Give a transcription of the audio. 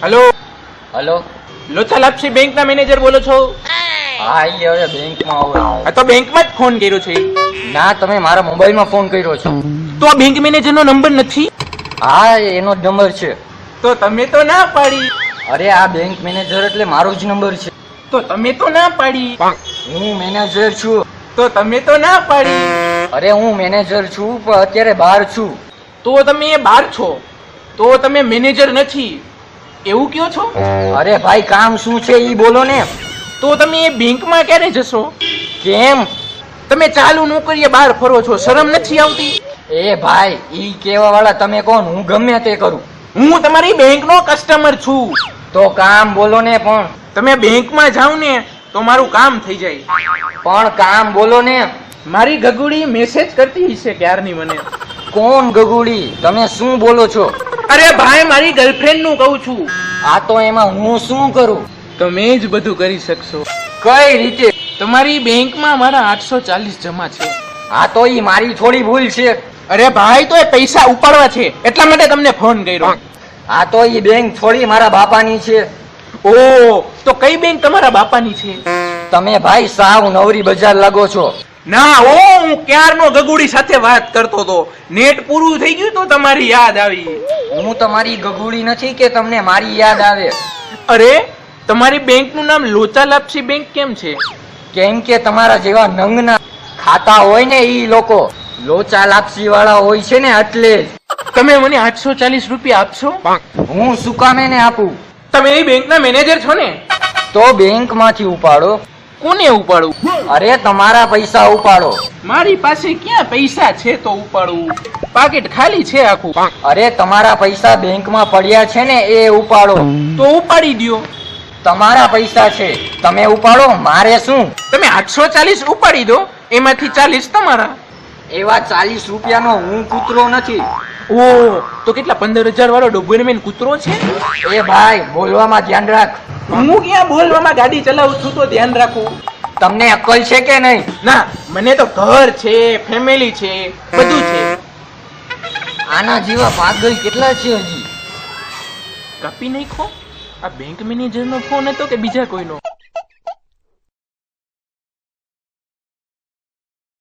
Hello, hello. લોચા લાપસી બેંકના manager બોલો છો? હા, ઈ હવે બેંકમાં હોય. આ તો બેંકમાં જ ફોન કર્યો છે. ના, તમે મારા મોબાઈલમાં ફોન કર્યો છે. તો આ બેંક મેનેજરનો નંબર નથી? હા, એનો જ નંબર છે. તો તમે તો ના પાડી. અરે, આ બેંક મેનેજર એટલે મારો જ નંબર છે. તો તમે તો ના પાડી. હું મેનેજર છું. તો તમે તો ના પાડી. અરે, હું મેનેજર છું પણ અત્યારે બહાર છું. તો તમે બહાર છો, તો તમે મેનેજર નથી એવું કયો છો? અરે ભાઈ, કામ શું છે ઈ બોલો ને. તો તમે એ બેંકમાં ક્યારે જશો? કેમ? તમે ચાલુ નોકરીએ બહાર ફરો છો, શરમ નથી આવતી? એ ભાઈ, ઈ કેવા વાળા તમે કોણ? હું ગમે તે કરું. હું તમારી બેંકનો કસ્ટમર છું. તો કામ બોલો ને. પણ તમે બેંકમાં જાવ ને તો મારું કામ થઈ જાય. પણ કામ બોલો ને. મારી ગગુડી મેસેજ કરતી હશે ક્યારની મને. કોણ ગગુડી? તમે શું બોલો છો? અરે ભાઈ, મારી ગર્લફ્રેન્ડ નું કહું છું. આ તો એમાં હું શું કરું? તમે જ બધું કરી શકશો. કઈ રીતે? તમારી બેંકમાં મારા 840 જમા છે. આ તો ઈ મારી થોડી ભૂલ છે. અરે ભાઈ, તો એ પૈસા ઉપાડવા છે એટલા માટે તમને ફોન કર્યો. આ તો ઈ બેંક થોડી મારા બાપાની છે. ઓ, તો કઈ બેંક તમારા બાપાની છે? તમે ભાઈ સાવ નવરી બજાર લાગો છો. ના, ઓ હું ક્યારનો ગગુડી સાથે વાત કરતો હતો. નેટ પૂરું થઈ ગયું તો તમારી યાદ આવી. હું તમારી ગગુડી નથી કે તમને મારી યાદ આવે. અરે, તમારી બેંકનું નામ લોચા લાપસી બેંક કેમ છે? કેમ કે તમારા જેવા નંગના ખાતા હોય ને ઈ લોકો લોચા લાપસી વાળા હોય છે ને, એટલે જ. તમે મને 840 રૂપિયા આપશો? હું શું કામે ને આપું? તમે એ બેંકના મેનેજર છો ને? તો બેંક માંથી ઉપાડો. કોને ઉપાડું? અરે, તમારા પૈસા ઉપાડો. મારી પાસે ક્યાં પૈસા છે તો ઉપાડું? પાકીટ ખાલી છે આખું. અરે, તમારા પૈસા બેંકમાં પડ્યા છે ને, એ ઉપાડો. તો ઉપાડી દ્યો. તમારા પૈસા છે, તમે ઉપાડો. મારે શું? તમે 840 ઉપાડી દો, એમાંથી 40 તમારા. એવા 40 રૂપિયાનો હું કૂતરો નથી. ઓ, તો કેટલા 15,000 વાળો ડોબરમેન કૂતરો છે? એ ભાઈ, બોલવામાં ધ્યાન રાખ. હું ક્યાં બોલવામાં ગાડી ચલાવું છું તો ધ્યાન રાખું. તમને અક્કલ છે કે નહીં? ના, મને તો ઘર છે, ફેમિલી છે, બધું છે. આના જેવા પાગલ કેટલા છે હજી? કાપી નાખો. આ બેંક મેનેજરનો ફોન હતો કે બીજા કોઈનો?